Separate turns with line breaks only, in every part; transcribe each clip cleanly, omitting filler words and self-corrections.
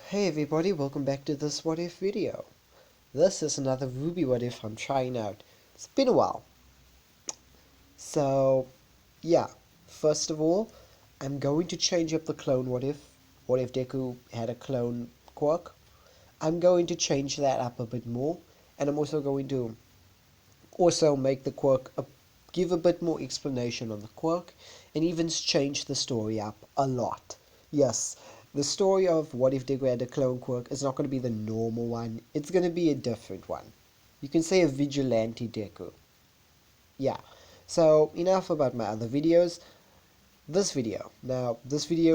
Hey everybody, welcome back to this what if video. This is another Rwby what if I'm trying out. It's been a while. So, yeah, first of all, I'm going to change up the clone what if. What if Deku had a clone quirk? I'm going to change that up a bit more, and I'm also going to make the quirk give a bit more explanation on the quirk, and even change the story up a lot. Yes, the story of what if Deku had a clone quirk is not going to be the normal one. It's going to be a different one. You can say a vigilante Deku. Yeah. So enough about my other videos. This video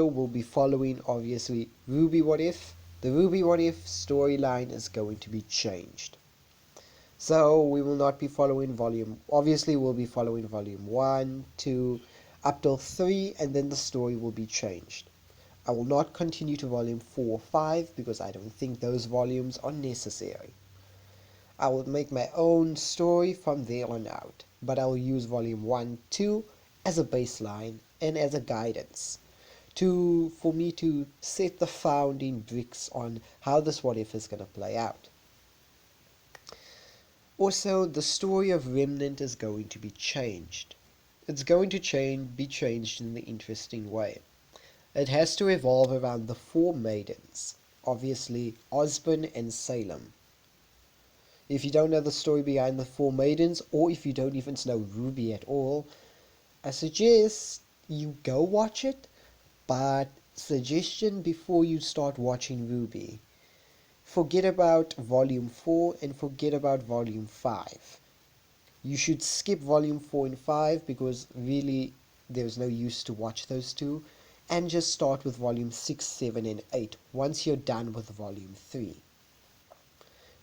will be following obviously Rwby what if. The Rwby what if storyline is going to be changed. So we will not be following obviously we'll be following volume 1, 2, up till 3, and then the story will be changed. I will not continue to volume 4 or 5 because I don't think those volumes are necessary. I will make my own story from there on out, but I will use volume 1, 2 as a baseline and as a guidance for me to set the founding bricks on how this what if is going to play out. Also, the story of Remnant is going to be changed. It's going to be changed in an interesting way. It has to evolve around the four maidens, obviously Osborne and Salem. If you don't know the story behind the four maidens, or if you don't even know Rwby at all, I suggest you go watch it, but suggestion before you start watching Rwby. Forget about volume 4 and forget about volume 5. You should skip volume 4 and 5 because really there's no use to watch those two, and just start with volume 6, 7 and 8 once you're done with volume 3.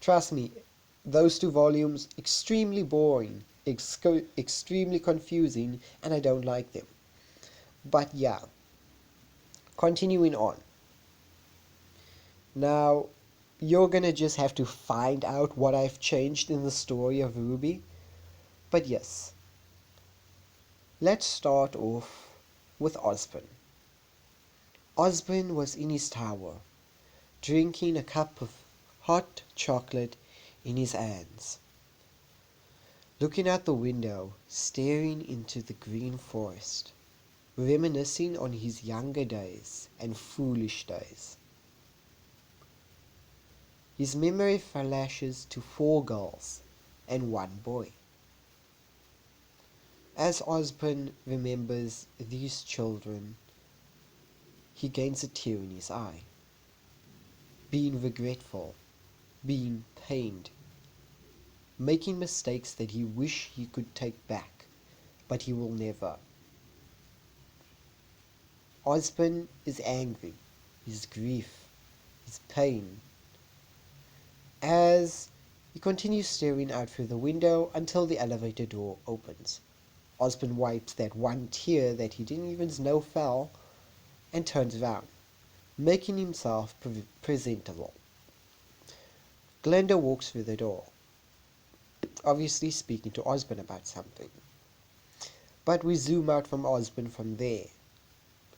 Trust me, those two volumes extremely boring, extremely confusing, and I don't like them. But yeah, continuing on. Now, you're gonna just have to find out what I've changed in the story of Rwby. But yes, let's start off with Osborne. Osborne was in his tower, drinking a cup of hot chocolate in his hands, looking out the window, staring into the green forest, reminiscing on his younger days and foolish days. His memory flashes to 4 girls and 1 boy. As Osborne remembers these children, he gains a tear in his eye, being regretful, being pained, making mistakes that he wish he could take back, but he will never. Osborne is angry, his grief, his pain, as he continues staring out through the window until the elevator door opens. Osborne wipes that one tear that he didn't even know fell and turns around, making himself presentable. Glenda walks through the door, obviously speaking to Osborne about something. But we zoom out from Osborne from there.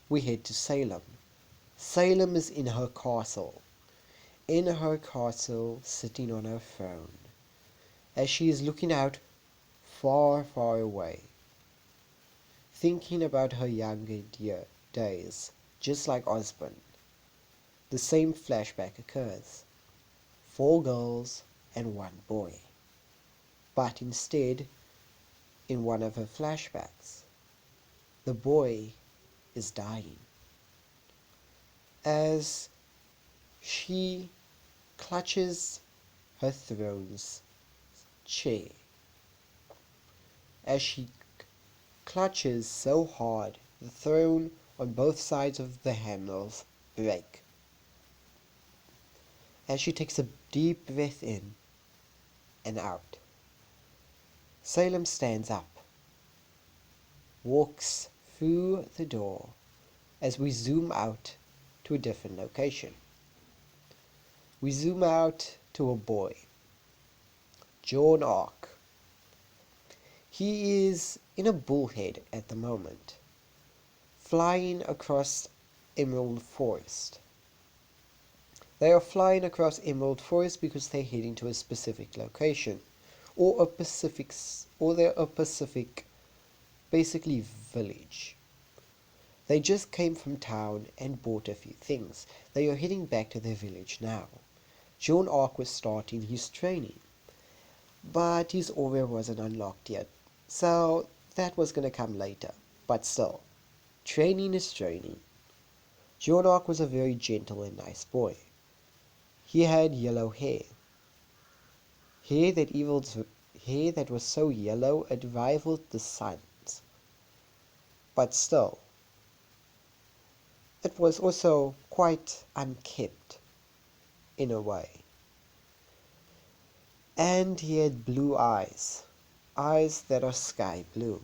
We head to Salem. Salem is in her castle. In her castle, sitting on her throne, as she is looking out far, far away, thinking about her younger days, just like Osborne. The same flashback occurs. 4 girls and 1 boy. But instead, in one of her flashbacks, the boy is dying. As she clutches her throne's chair. As she clutches so hard, the throne on both sides of the handles break. As she takes a deep breath in and out, Salem stands up, walks through the door as we zoom out to a different location. We zoom out to a boy, John Ark. He is in a bullhead at the moment, flying across Emerald Forest. They are flying across Emerald Forest because they're heading to a specific location, or they're a Pacific, basically village. They just came from town and bought a few things. They are heading back to their village now. John Ark was starting his training, but his aura wasn't unlocked yet, so that was gonna come later. But still, training is training. John Ark was a very gentle and nice boy. He had yellow hair. Hair that hair that was so yellow it rivaled the sun's. But still, it was also quite unkempt in a way. And he had blue eyes. Eyes that are sky blue.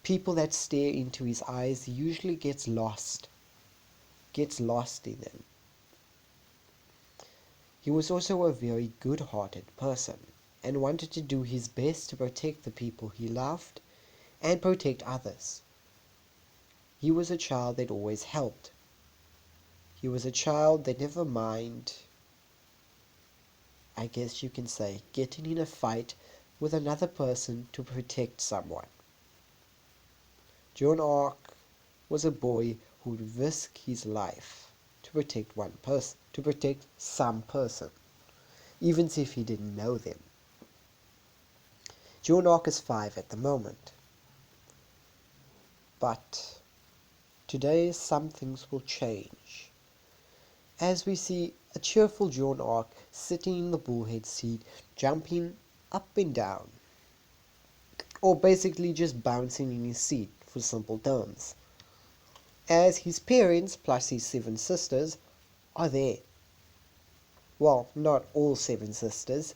People that stare into his eyes usually gets lost in them. He was also a very good-hearted person, and wanted to do his best to protect the people he loved, and protect others. He was a child that always helped. He was a child that never mind, I guess you can say, getting in a fight with another person to protect someone. Joan Arc was a boy who would risk his life to protect one person, to protect some person, even if he didn't know them. Joan Arc is 5 at the moment, but today some things will change, as we see a cheerful Joan Arc sitting in the bullhead seat, jumping up and down, or basically just bouncing in his seat for simple terms, as his parents plus his 7 sisters are there. Well, not all 7 sisters.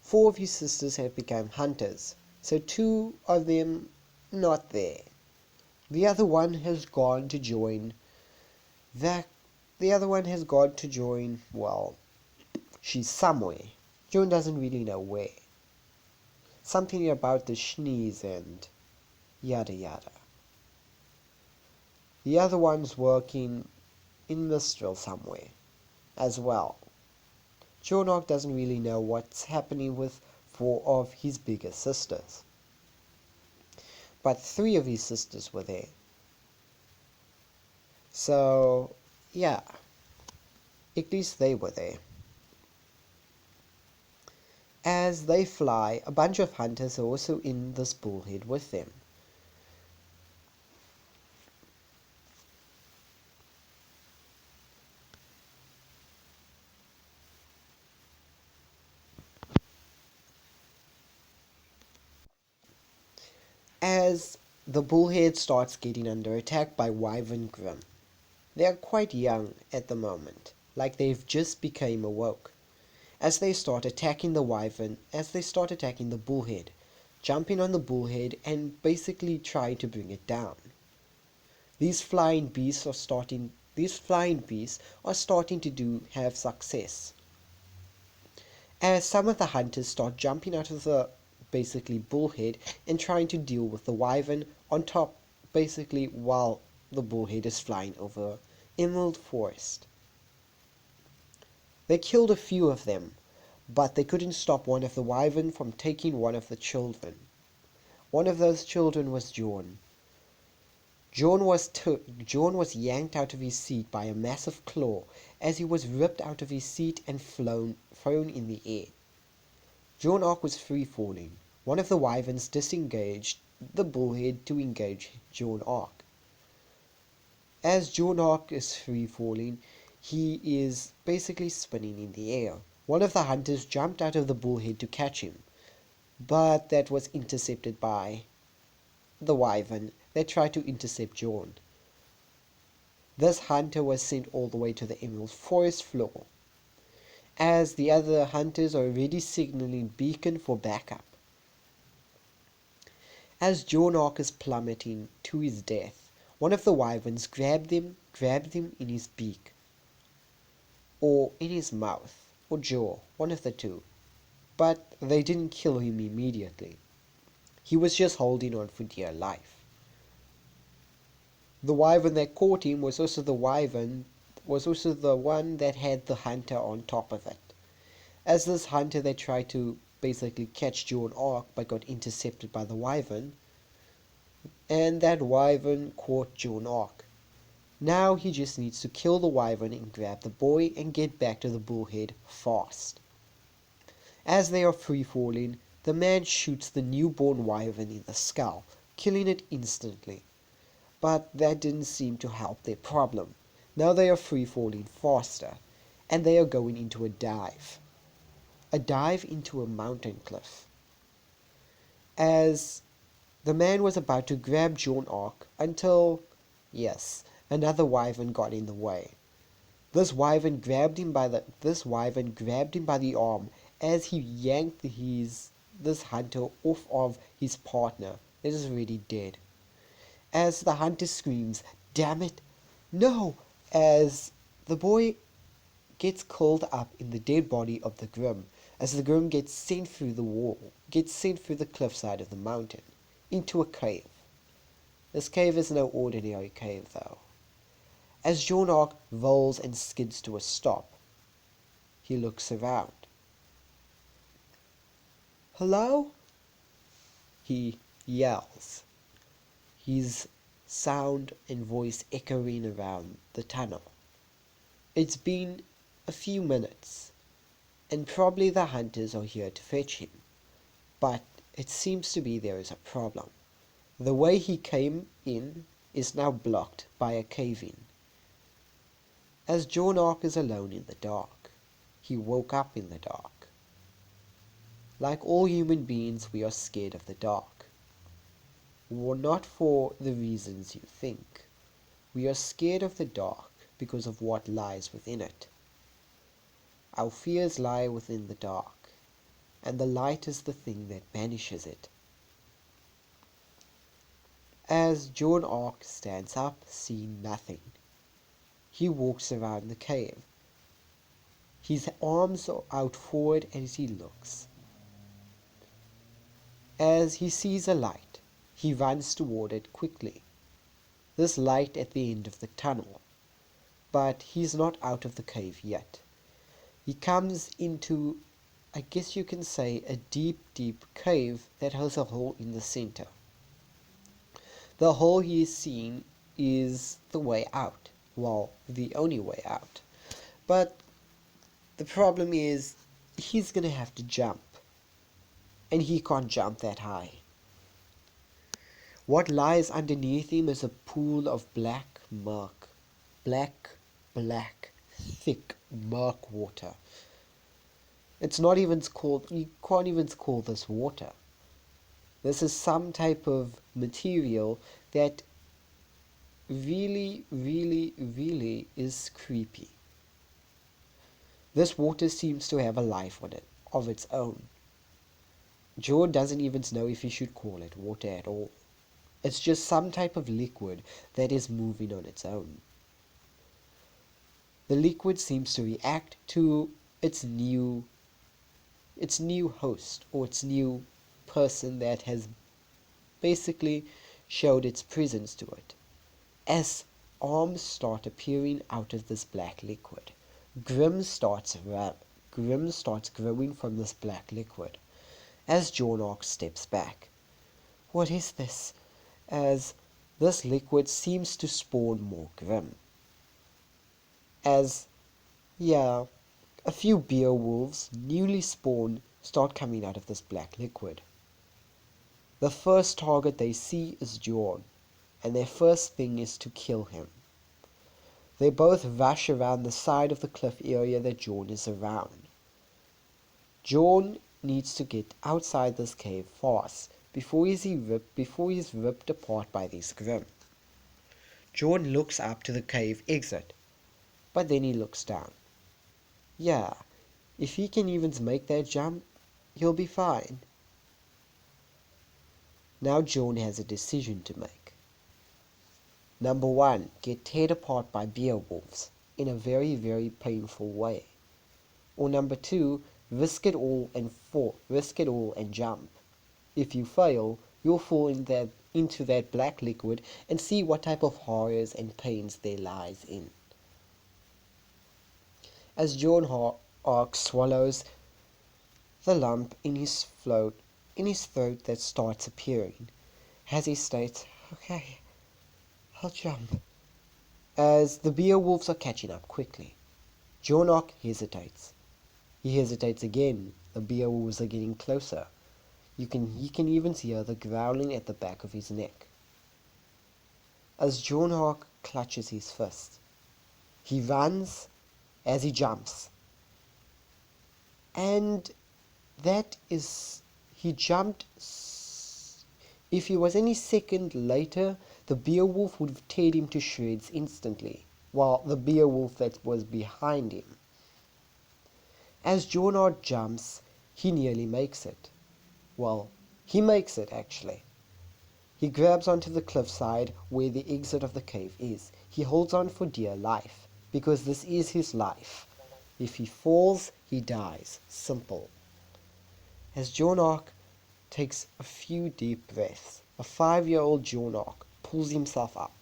4 of his sisters have become hunters, so 2 of them not there. The other one has gone to join well, she's somewhere. Joan doesn't really know where. Something about the Schnees and yada yada. The other one's working in Mistral somewhere as well. Joan Arc doesn't really know what's happening with 4 of his bigger sisters. But 3 of his sisters were there. So, yeah. At least they were there. As they fly, a bunch of hunters are also in this bullhead with them. As the bullhead starts getting under attack by Wyvern Grim. They are quite young at the moment, like they've just become awoke. As they start attacking the bullhead, jumping on the bullhead and basically trying to bring it down. These flying beasts are starting to have success. As some of the hunters start jumping out of the basically bullhead and trying to deal with the wyvern on top, basically while the bullhead is flying over Emerald Forest. They killed a few of them, but they couldn't stop one of the wyvern from taking one of the children. One of those children was John. John was yanked out of his seat by a massive claw as he was ripped out of his seat and thrown in the air. John Arc was free-falling. One of the wyverns disengaged the bullhead to engage John Arc. As John Arc is free-falling, he is basically spinning in the air. One of the hunters jumped out of the bullhead to catch him, but that was intercepted by the wyvern that tried to intercept John. This hunter was sent all the way to the Emerald Forest floor, as the other hunters are already signaling beacon for backup. As John Arc is plummeting to his death, one of the wyverns grabbed him in his beak, or in his mouth, or jaw, one of the two. But they didn't kill him immediately. He was just holding on for dear life. The wyvern that caught him was also the wyvern was also the one that had the hunter on top of it. As this hunter, they tried to basically catch John Ark but got intercepted by the wyvern, and that wyvern caught John Ark. Now he just needs to kill the wyvern and grab the boy and get back to the bullhead fast. As they are free falling, the man shoots the newborn wyvern in the skull, killing it instantly. But that didn't seem to help their problem. Now they are free falling faster, and they are going into a dive. A dive into a mountain cliff. As the man was about to grab John Ark until, yes, another wyvern got in the way. This wyvern grabbed him by the arm as he yanked this hunter off of his partner that is already dead. As the hunter screams, "Damn it, no!" as the boy gets curled up in the dead body of the Grim, as the Grim gets sent through the cliffside of the mountain, into a cave. This cave is no ordinary cave, though. As John Ark rolls and skids to a stop, he looks around. "Hello?" he yells, his sound and voice echoing around the tunnel. It's been a few minutes, and probably the hunters are here to fetch him, but it seems to be there is a problem. The way he came in is now blocked by a cave-in. As John Ark is alone in the dark, he woke up in the dark. Like all human beings, we are scared of the dark. Well, not for the reasons you think. We are scared of the dark because of what lies within it. Our fears lie within the dark, and the light is the thing that banishes it. As John Ark stands up, seeing nothing, he walks around the cave. His arms are out forward as he looks. As he sees a light, he runs toward it quickly. This light at the end of the tunnel. But he's not out of the cave yet. He comes into, I guess you can say, a deep, deep cave that has a hole in the center. The hole he is seeing is the way out. Well, the only way out. But the problem is, he's gonna have to jump. And he can't jump that high. What lies underneath him is a pool of black, thick murk water. It's not even called, you can't even call this water. This is some type of material that really, really, really is creepy. This water seems to have a life on it, of its own. Joe doesn't even know if he should call it water at all. It's just some type of liquid that is moving on its own. The liquid seems to react to its new host, or its new person that has basically showed its presence to it. As arms start appearing out of this black liquid, Grim starts growing from this black liquid. As John Ark steps back, what is this? As this liquid seems to spawn more Grim. As, yeah, a few beer wolves, newly spawned, start coming out of this black liquid. The first target they see is John, and their first thing is to kill him. They both rush around the side of the cliff area that John is around. John needs to get outside this cave fast before he's ripped apart by these Grim. John looks up to the cave exit, but then he looks down. Yeah, if he can even make that jump, he'll be fine. Now John has a decision to make. Number 1, get teared apart by beer wolves in a very, very painful way. Or number 2, risk it all and jump. If you fail, you'll fall into that black liquid and see what type of horrors and pains there lies in. As Ark swallows the lump in his throat that starts appearing, hesitates. Okay, I'll jump. As the Beowulfs are catching up quickly, Ark hesitates. He hesitates again. The Beowulfs are getting closer. He can even hear the growling at the back of his neck. As Ark clutches his fist, he runs as he jumps. And that is, he jumped. If he was any second later, the Beowulf would have teared him to shreds instantly, while the Beowulf that was behind him. As Jornard jumps, he nearly makes it. Well, he makes it actually. He grabs onto the cliffside where the exit of the cave is. He holds on for dear life, because this is his life. If he falls, he dies. Simple. As Jornark takes a few deep breaths, a 5-year-old Jornark pulls himself up.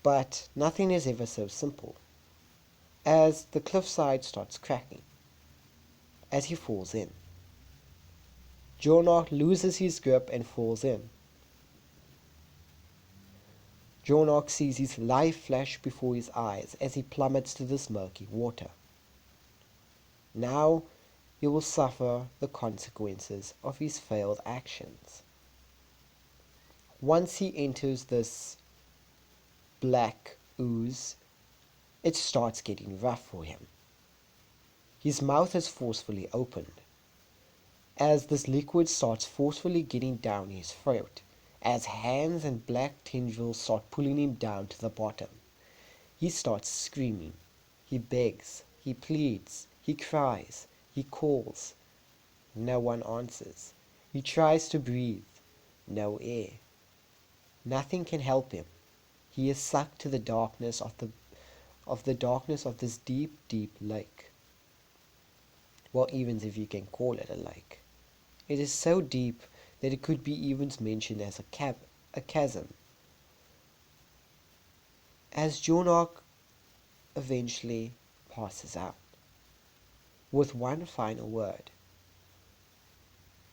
But nothing is ever so simple. As the cliffside starts cracking, as he falls in, Jornark loses his grip and falls in. Jornark sees his life flash before his eyes as he plummets to this murky water. Now he will suffer the consequences of his failed actions. Once he enters this black ooze, it starts getting rough for him. His mouth is forcefully opened, as this liquid starts forcefully getting down his throat, as hands and black tendrils start pulling him down to the bottom. He starts screaming. He begs. He pleads. He cries. He calls. No one answers. He tries to breathe. No air. Nothing can help him. He is sucked to the darkness of this deep, deep lake. Well, even if you can call it a lake. It is so deep that it could be even mentioned as a chasm. As Jornark eventually passes out, with one final word,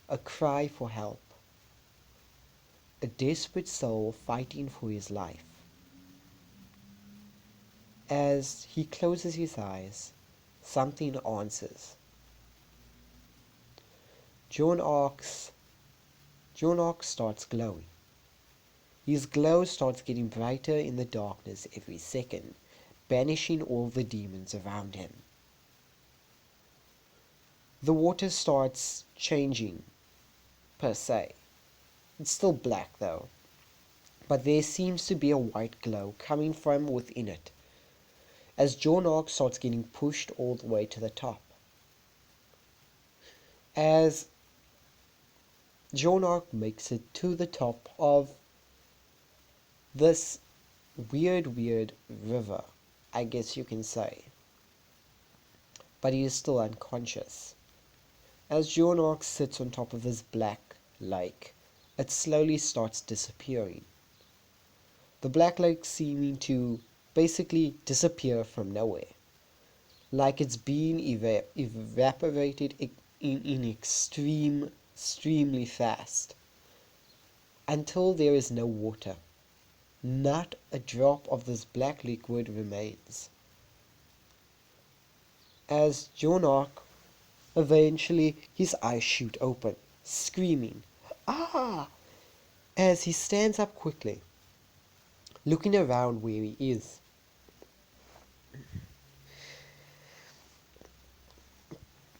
a cry for help, a desperate soul fighting for his life. As he closes his eyes, something answers. Jornark starts glowing. His glow starts getting brighter in the darkness every second, banishing all the demons around him. The water starts changing, per se. It's still black though, but there seems to be a white glow coming from within it, as Jornark starts getting pushed all the way to the top. As Jornark makes it to the top of this weird river, I guess you can say, but he is still unconscious. As Jornark sits on top of this black lake, it slowly starts disappearing. The black lake seeming to basically disappear from nowhere, like it's being evaporated in extremely fast, until there is no water. Not a drop of this black liquid remains. As Jornark, eventually his eyes shoot open, screaming, "Ah!" as he stands up quickly, looking around where he is.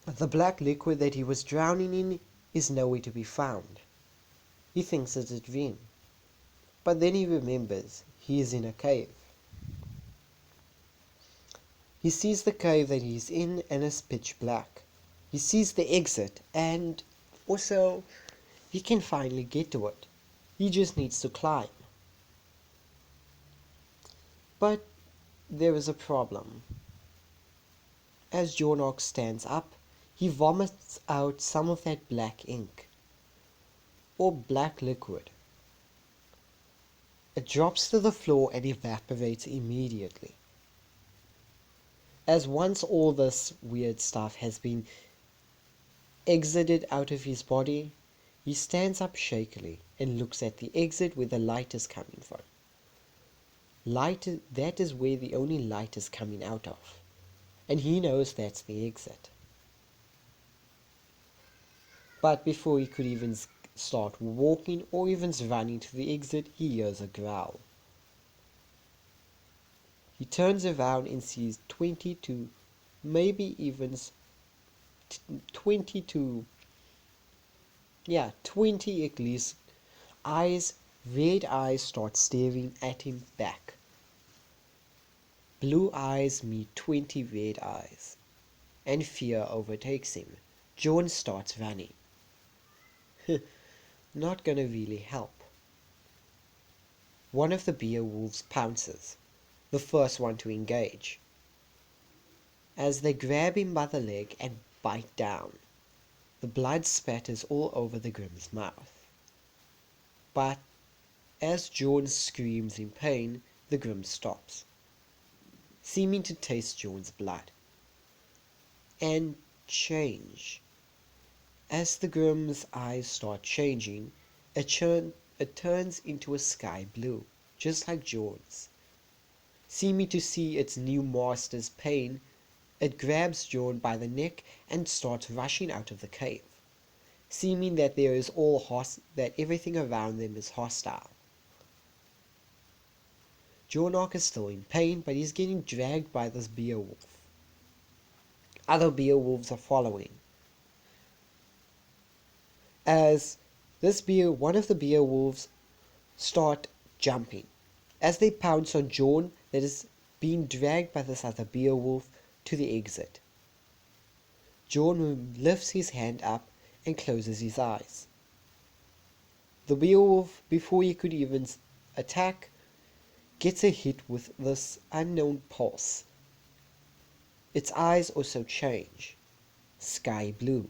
The black liquid that he was drowning in is nowhere to be found. He thinks it's a dream. But then he remembers he is in a cave. He sees the cave that he's in and it's pitch black. He sees the exit and also he can finally get to it. He just needs to climb. But there is a problem. As Jornark stands up, he vomits out some of that black ink, or black liquid. It drops to the floor and evaporates immediately. As once all this weird stuff has been exited out of his body, he stands up shakily and looks at the exit where the light is coming from. That is where the only light is coming out of, and he knows that's the exit. But before he could even start walking or even running to the exit, he hears a growl. He turns around and sees 22, maybe even 22, 20 at least, red eyes start staring at him back. Blue eyes meet 20 red eyes, and fear overtakes him. John starts running. Not gonna really help. One of the Beowulfs pounces, the first one to engage, as they grab him by the leg and bite down. The blood spatters all over the Grimm's mouth. But as John screams in pain, the Grimm stops, seeming to taste John's blood, and change. As the Grimm's eyes start changing, it turns into a sky blue, just like John's. Seeming to see its new master's pain, it grabs John by the neck and starts rushing out of the cave, seeming that that everything around them is hostile. Jornok is still in pain, but he's getting dragged by this Beowulf. Other Beowulfs are following. As one of the Beowulfs start jumping, as they pounce on John that is being dragged by this other Beowulf to the exit. John lifts his hand up and closes his eyes. The Beowulf, before he could even attack, gets a hit with this unknown pulse. Its eyes also change, sky blue.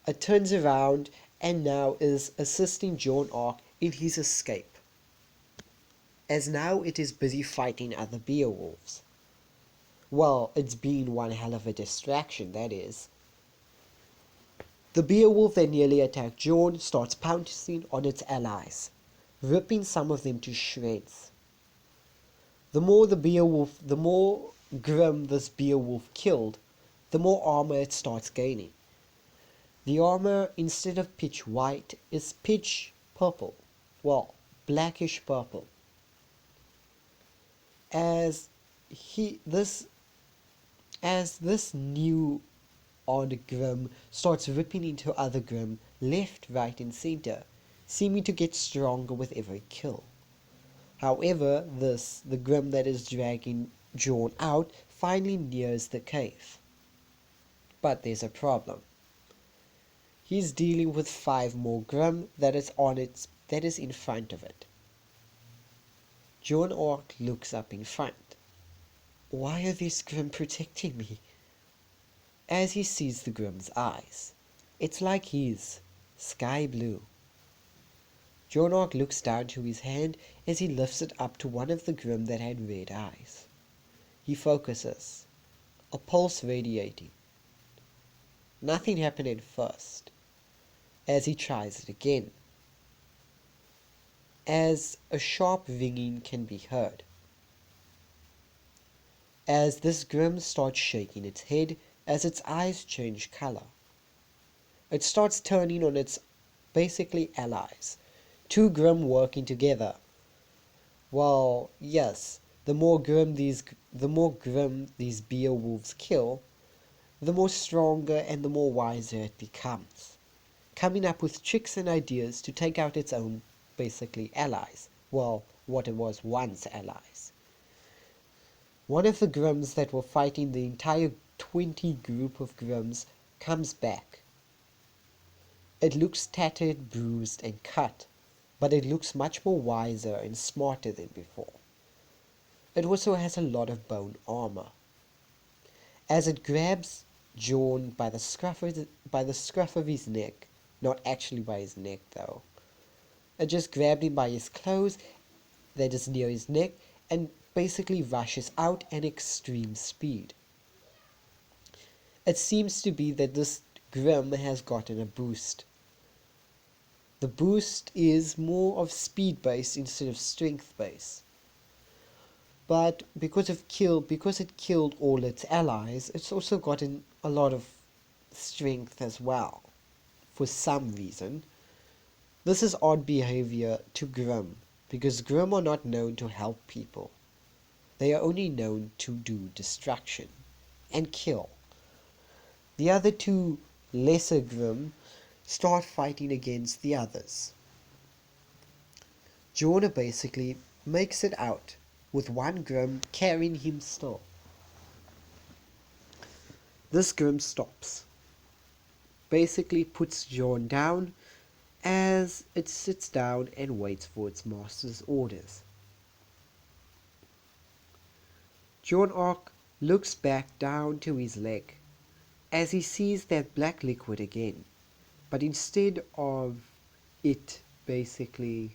It turns around and now is assisting Jornok in his escape, as now it is busy fighting other Beowulfs. Well, it's been one hell of a distraction, that is. The Beowulf that nearly attacked John starts pouncing on its allies, ripping some of them to shreds. The more Grim this Beowulf killed, the more armor it starts gaining. The armor, instead of pitch white, is pitch purple. Well, blackish purple. As this new odd Grim starts ripping into other Grim left, right, and center, seeming to get stronger with every kill. However, the Grim that is dragging John out finally nears the cave. But there's a problem. He's dealing with 5 more Grim that is in front of it. Jornok looks up in front. Why are these Grim protecting me? As he sees the Grim's eyes, it's like he's sky blue. Jornok looks down to his hand as he lifts it up to one of the Grim that had red eyes. He focuses, a pulse radiating. Nothing happened at first. As he tries it again, as a sharp ringing can be heard. As this Grim starts shaking its head, as its eyes change color. It starts turning on its basically allies, 2 Grim working together. Well, yes, the more grim these Beowulfs kill, the more stronger and the more wiser it becomes, coming up with tricks and ideas to take out its own, basically, allies. Well, what it was once allies. One of the Grims that were fighting the entire 20 group of Grims comes back. It looks tattered, bruised, and cut, but it looks much more wiser and smarter than before. It also has a lot of bone armor. As it grabs John by the scruff of his neck, not actually by his neck though, it just grabbed him by his clothes that is near his neck and basically rushes out at extreme speed. It seems to be that this Grim has gotten a boost. The boost is more of speed based instead of strength based. But because it killed all its allies, it's also gotten a lot of strength as well. For some reason. This is odd behavior to Grim, because Grim are not known to help people. They are only known to do destruction and kill. The other two lesser Grim start fighting against the others. Jonah basically makes it out, with one Grim carrying him still. This Grim stops, basically puts John down as it sits down and waits for its master's orders. John Ark looks back down to his leg as he sees that black liquid again, but instead of it basically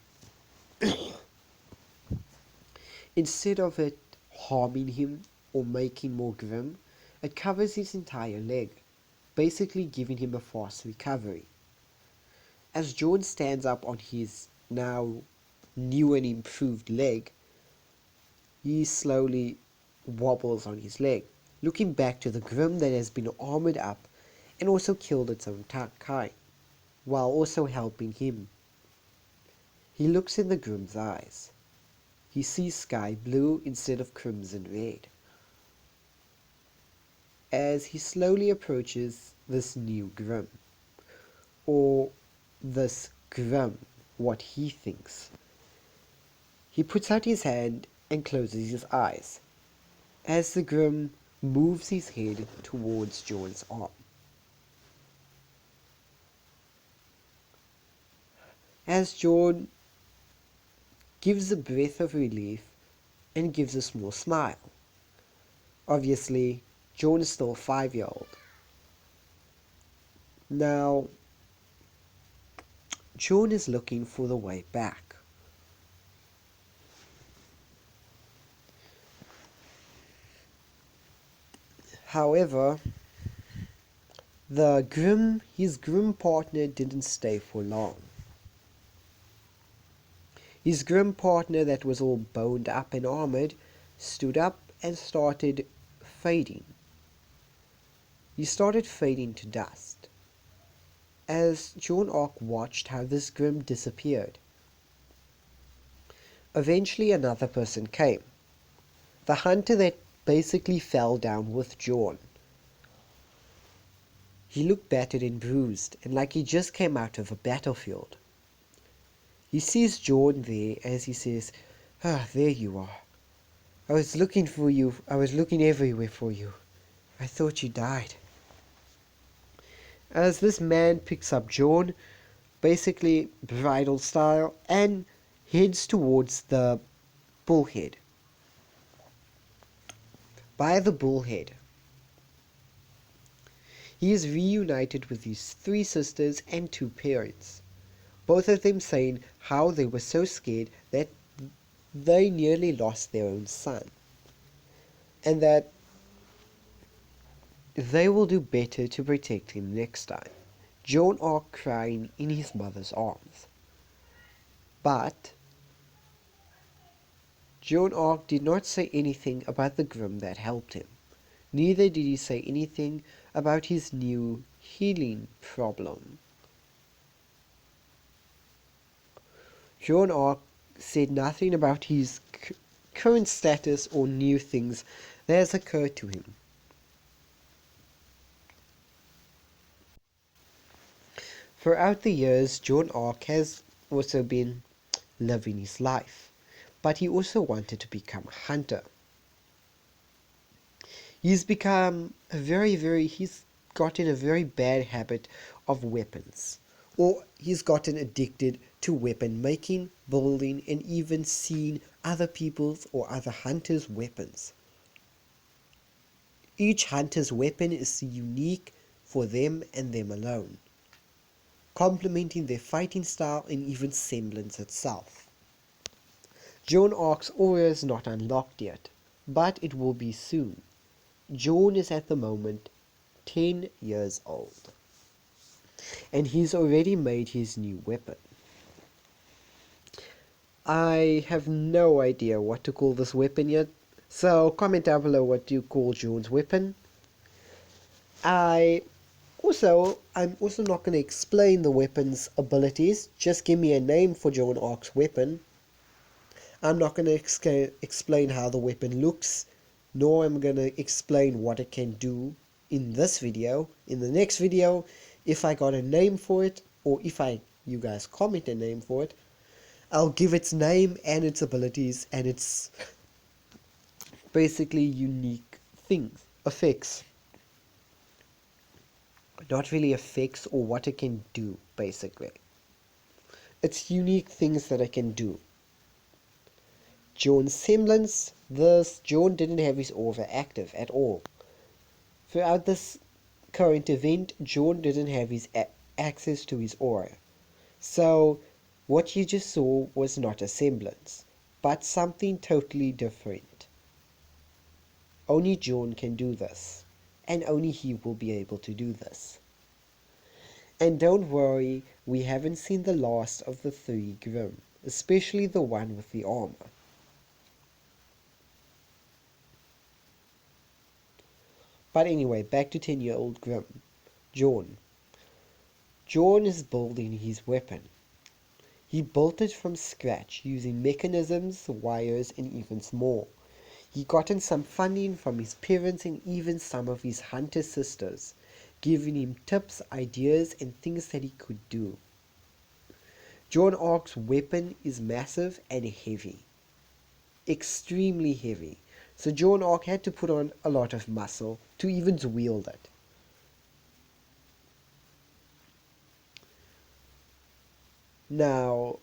instead of it harming him or making more grim, it covers his entire leg, basically giving him a fast recovery. As John stands up on his now new and improved leg, he slowly wobbles on his leg, looking back to the Grim that has been armored up and also killed its own kind, while also helping him. He looks in the Grim's eyes. He sees sky blue instead of crimson red. As he slowly approaches this new Grim, or this Grim, what he thinks, he puts out his hand and closes his eyes, as the Grim moves his head towards John's arm. As John gives a breath of relief and gives a small smile. Obviously, John is still a 5-year-old. Now, John is looking for the way back. However, his Grim partner didn't stay for long. His Grim partner that was all boned up and armored stood up and started fading. He started fading to dust, as John Ark watched how this Grim disappeared. Eventually another person came, the hunter that basically fell down with John. He looked battered and bruised, and like he just came out of a battlefield. He sees John there as he says, "Ah, there you are. I was looking for you. I was looking everywhere for you. I thought you died." As this man picks up John, basically bridal style, and heads towards the bullhead. By the bullhead, he is reunited with his 3 sisters and 2 parents, both of them saying how they were so scared that they nearly lost their own son, and that they will do better to protect him next time. John Ark crying in his mother's arms. But John Ark did not say anything about the Grim that helped him. Neither did he say anything about his new healing problem. John Ark said nothing about his current status or new things that has occurred to him. Throughout the years, John Ark has also been living his life, but he also wanted to become a hunter. He's gotten a very bad habit of weapons, or he's gotten addicted to weapon making, building, and even seeing other people's or other hunters' weapons. Each hunter's weapon is unique for them and them alone, complementing their fighting style and even semblance itself. Joan Ark's aura is not unlocked yet, but it will be soon. John is at the moment 10 years old, and he's already made his new weapon. I have no idea what to call this weapon yet, so comment down below what you call John's weapon. I'm also not going to explain the weapon's abilities, just give me a name for Joan Ark's weapon. I'm not going to explain how the weapon looks, nor am I going to explain what it can do in this video. In the next video, if I got a name for it, or if you guys comment a name for it, I'll give its name and its abilities and its basically unique effects. Not really effects or what it can do, basically. It's unique things that it can do. John's semblance. John didn't have his aura active at all. Throughout this current event, John didn't have his access to his aura. So, what you just saw was not a semblance, but something totally different. Only John can do this, and only he will be able to do this. And don't worry, we haven't seen the last of the 3 Grimm, especially the one with the armor. But anyway, back to 10-year-old Grimm. John. John is building his weapon. He built it from scratch using mechanisms, wires, and even more. He gotten some funding from his parents and even some of his hunter sisters, giving him tips, ideas, and things that he could do. Joan Ark's weapon is massive and heavy. Extremely heavy. So Joan Ark had to put on a lot of muscle to even wield it. Now,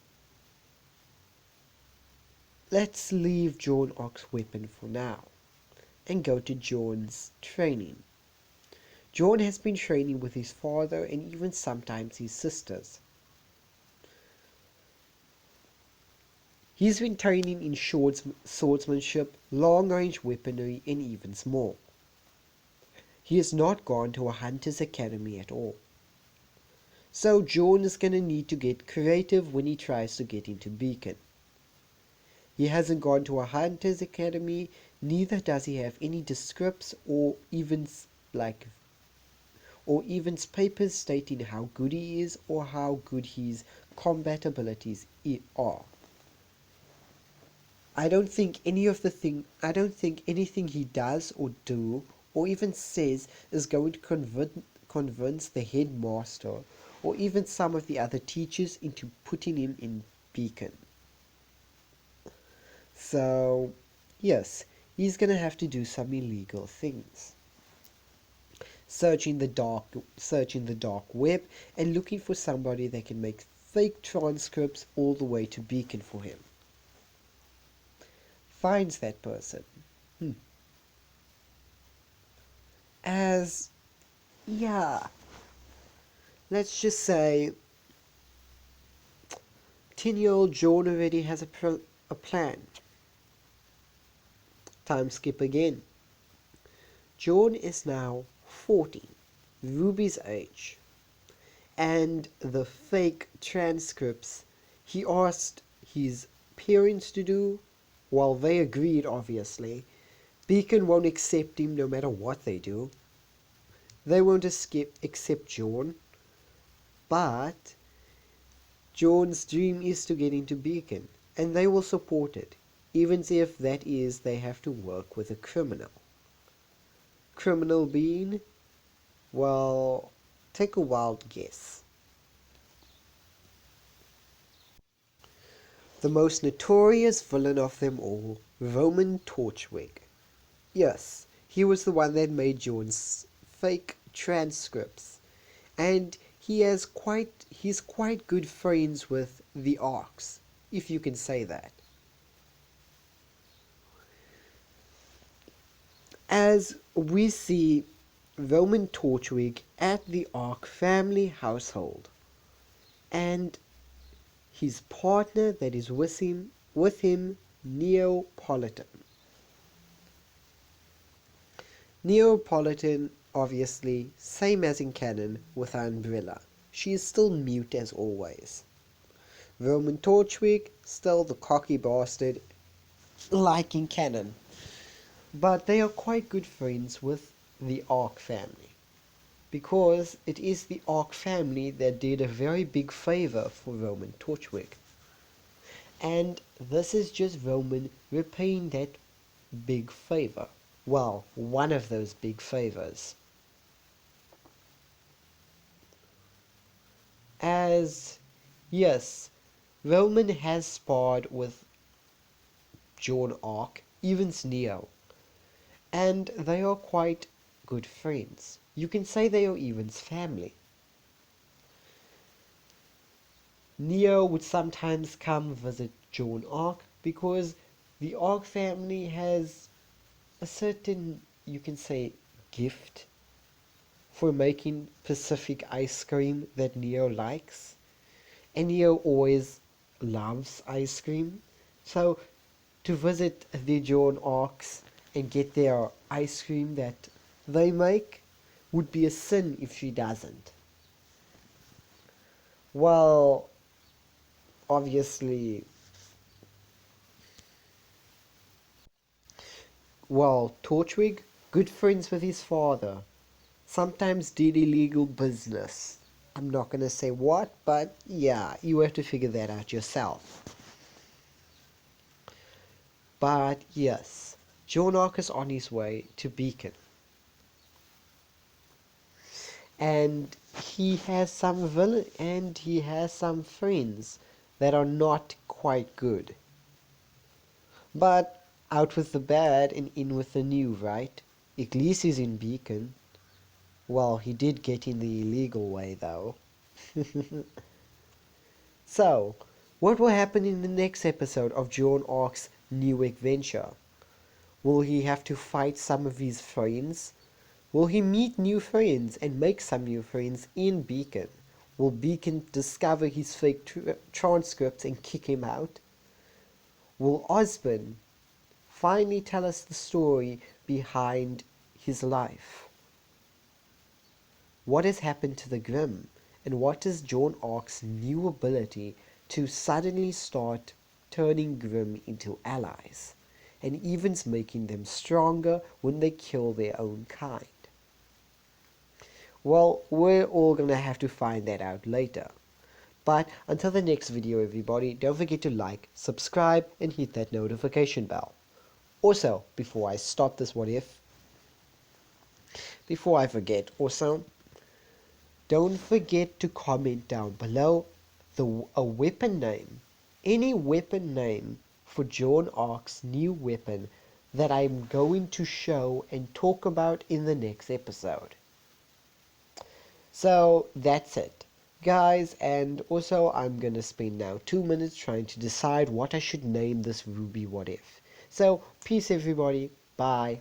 let's leave Joan Ark's weapon for now and go to John's training. John has been training with his father and even sometimes his sisters. He's been training in swordsmanship, long-range weaponry, and even more. He has not gone to a hunter's academy at all. So John is going to need to get creative when he tries to get into Beacon. He hasn't gone to a hunter's academy, neither does he have any descripts or even papers stating how good he is or how good his combat abilities are. I don't think anything he does or do or even says is going to convince the headmaster or even some of the other teachers into putting him in Beacon. So, yes, he's going to have to do some illegal things. Searching the dark web and looking for somebody that can make fake transcripts all the way to Beacon for him. Finds that person. Let's just say 10-year-old John already has a plan. Time skip again. John is now 14, Rwby's age, and the fake transcripts he asked his parents to do, while they agreed, obviously. Beacon won't accept him no matter what they do. They won't accept John, but John's dream is to get into Beacon, and they will support it, even if that is they have to work with a criminal. Criminal being, well, take a wild guess. The most notorious villain of them all, Roman Torchwick. Yes, he was the one that made John's fake transcripts, and he's quite good friends with the Arks, if you can say that. As we see Roman Torchwick at the Ark family household, and his partner that is with him Neapolitan. Neapolitan, obviously, same as in canon with our umbrella. She is still mute as always. Roman Torchwick, still the cocky bastard, like in canon. But they are quite good friends with the Ark family, because it is the Ark family that did a very big favor for Roman Torchwick. And this is just Roman repaying that big favor. Well, one of those big favors. As, yes, Roman has sparred with Joan Arc, even Neo, and they are quite good friends. You can say they are even's family. Neo would sometimes come visit Joan Arc because the Arc family has a certain, you can say, gift for making Pacific ice cream that Neo likes. And Neo always loves ice cream. So to visit the Joan Arcs and get their ice cream that they make would be a sin if she doesn't. Well, obviously, Torchwig, good friends with his father, sometimes did illegal business. I'm not gonna say what, but yeah, you have to figure that out yourself. But yes, Jonak is on his way to Beacon. And he has some he has some friends that are not quite good. But out with the bad and in with the new, right? Iglesia is in Beacon. Well, he did get in the illegal way though. So, what will happen in the next episode of John Ark's new adventure? Will he have to fight some of his friends? Will he meet new friends and make some new friends in Beacon? Will Beacon discover his fake transcripts and kick him out? Will Osborn finally tell us the story behind his life? What has happened to the Grimm? And what is Joan Ark's new ability to suddenly start turning Grimm into allies, and even making them stronger when they kill their own kind? Well, we're all gonna have to find that out later. But until the next video, everybody, don't forget to like, subscribe, and hit that notification bell. Also, before I stop this before I forget, also, don't forget to comment down below a weapon name. Any weapon name for Joan Ark's new weapon that I'm going to show and talk about in the next episode. So that's it, guys, and also I'm gonna spend now 2 minutes trying to decide what I should name this Rwby What If. So peace everybody, bye.